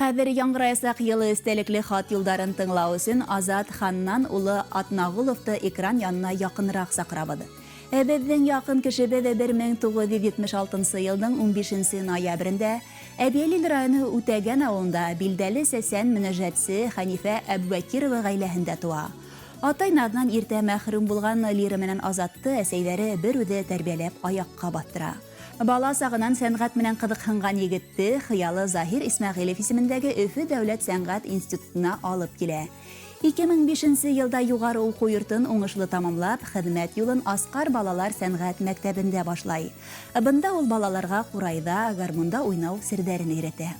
Хәзер яңгыраясак йылы истәлекле хат юлдарын тыңлау өчен Азат Ханнан улы Атнагуловты экран янына якынрак сакырабыз. Безнең якын кешебез 1976 елның 15 ноябрендә Әбиәлил районы Үтәгән авылында билдәле сәсән мөнәҗәтче Хәнифә Әбүбәкирова гаиләһендә туа. Атайнардан иртә мәхрүм булган Лира менән Азатты әсәйләре бер үзе тәрбияләп аякка баттыра. Бала сагыннан сәнгать менән кызыккан егетте Хыялы Захир Исмәгыйлев исемендәге Өфе дәүләт сәнгать институтына алып килә. 2005 елда югары уку йортын уңышлы тамамлап, хезмәт юлын Аскар балалар сәнгать мәктәбендә башлай. Бында ул балаларга курайда, гармунда уйнау серләрен өйрәтә.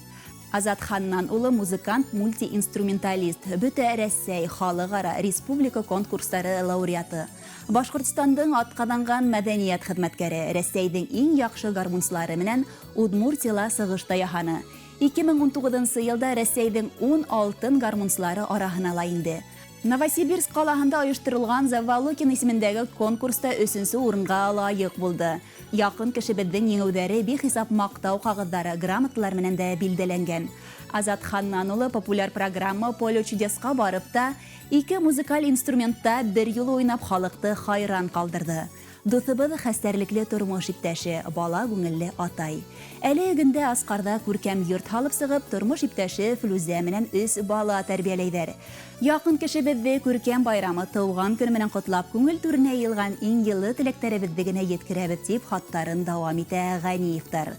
Азат Ханнан улы музыкант, мультиинструменталист, бөтә Рәсәй халыкара республика конкурслары лауреаты. Башкортстандың атказанган мәдәният хезмәткәре, Рәсәйнең иң яхшы гармунчылары менән Удмуртияла сыгышта яһаны. 2019 елда Рәсәйнең 10 алтын гармунчылары араһына лайынды. Новосибирск калаһында оештырылган Завалукин исемендәге конкурста 3нче урынга лаек булды. Якын кешебезнең еңүләре бихисап мактау кагызлары, грамоталар менән дә билдәләнгән. Азат Ханнан улы популяр программа «Поле чудеска» барып та, 2 музыкаль инструментта бер юл уйнап халыкты хайран калдырды. Дусыбыз хәстәрлекле тормыш иптәше, бала күңелле атай. Әле гөндә Аскарда күркәм йорт халып сыгып, тормыш иптәше Флүзә менән 3 бала тәрбияләйдер. Якын кешебезне күркәм байрамы тыуган көн менән котлап, күңел түренә йылган иң йылы теләктәребезне генә yetkерәбез дип хаттарын дәвам итә Ганиевтар.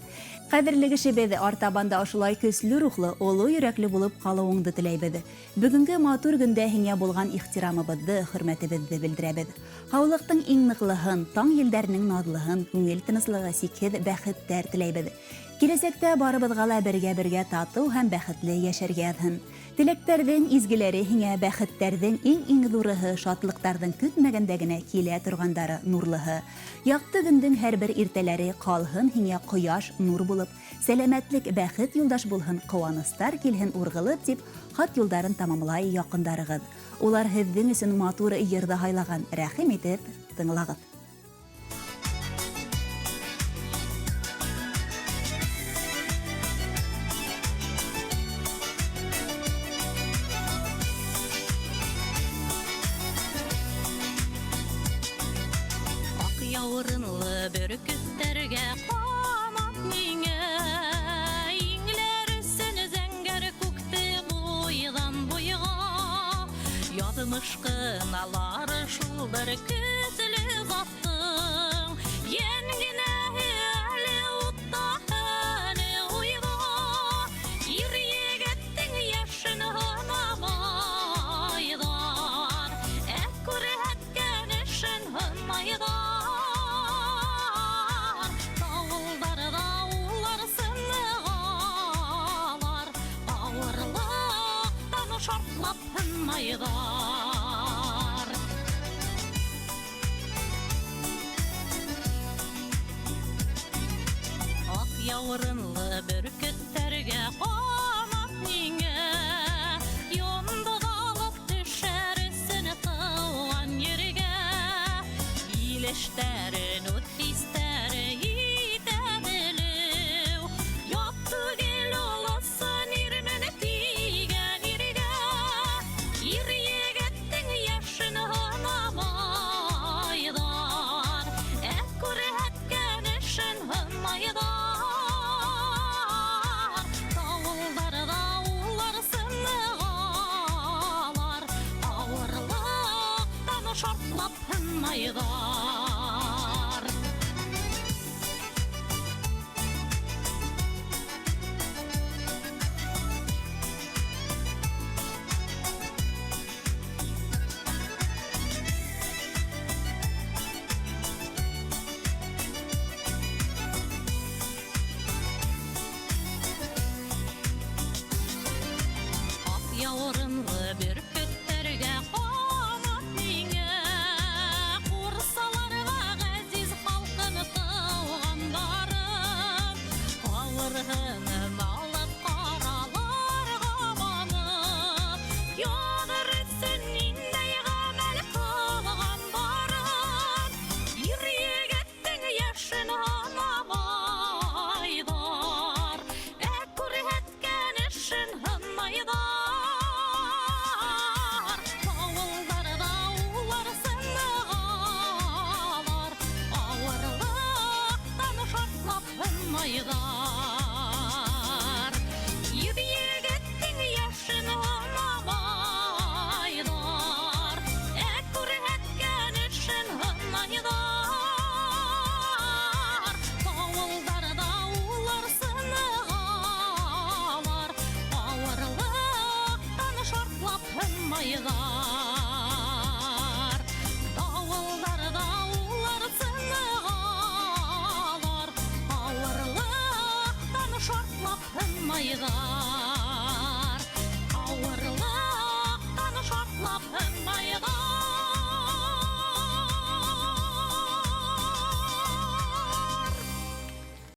Кадерле кешебез, артабанда ашулай көсле рухлы, олы йөрәкле булып калуыңды теләйбез. Бүгенге матур көндә һиңә булган ихтирамыбызны, хөрмәтебезне белдерәбез. Хаулыктың иң ныклыһын, таң елдәрнең надлыһын, күңел тыныслыгы, сикһез бәхеттәр теләйбез. Киләчәктә барыбызга ла бергә тату һәм бәхетле яшәргә язһын. Теләктәрдән изгеләре һиңә, бәхеттәрдән иң зурыһы, шатлыктардан көтмәгәндә генә килә торгандары нурлыһы. Якты көндең һәрбер иртәләре калһын һиңә кояш нур булып, сәламәтлек, бәхет юлдаш булһын, куаныстар килһен ургылып дип, хат юлдарын тамамлай якындарыгыз. Улар һезнең өчен матур йырда хайлаган, рәхим итеп тыңлагыз. Яурынлы бөркеттәргә камап миңә, иңләр өсөн зәңгәр күкте буйдан буйга. Язмыш кыналары шул бер көзле заттың, янгына әле утта әле уйга. Ир егеттең яшен һанамайдан, күрәткән эшен һанмайдан. Шартлап һынмайдар. Ак яурынлы бөркеттәргә камап миңә, йондык алып төшәр өсөн тыуган ергә. Илештәрен ут хистәре итә белү, ят түгел олысын ирмен тигән иргә. Ир егеттең яшен һанамайдан, күрәткән эшен һанмайдан. Тавылларда улар сынгалар, авырлыктан шартлап һынмайдар. Яурынлы бөркеттәргә камап миңә, курсала maydar Dağıllar dağlar sınağalar Ağırlıktan şartlap maydar Yübüye gittin yaşın maydar Ekkur etken için maydar Dağıllar dağlar sınağalar Ağırlıktan şartlap maydar Dağıllar dağlar sınağalar Ağırlıktan şartlap maydar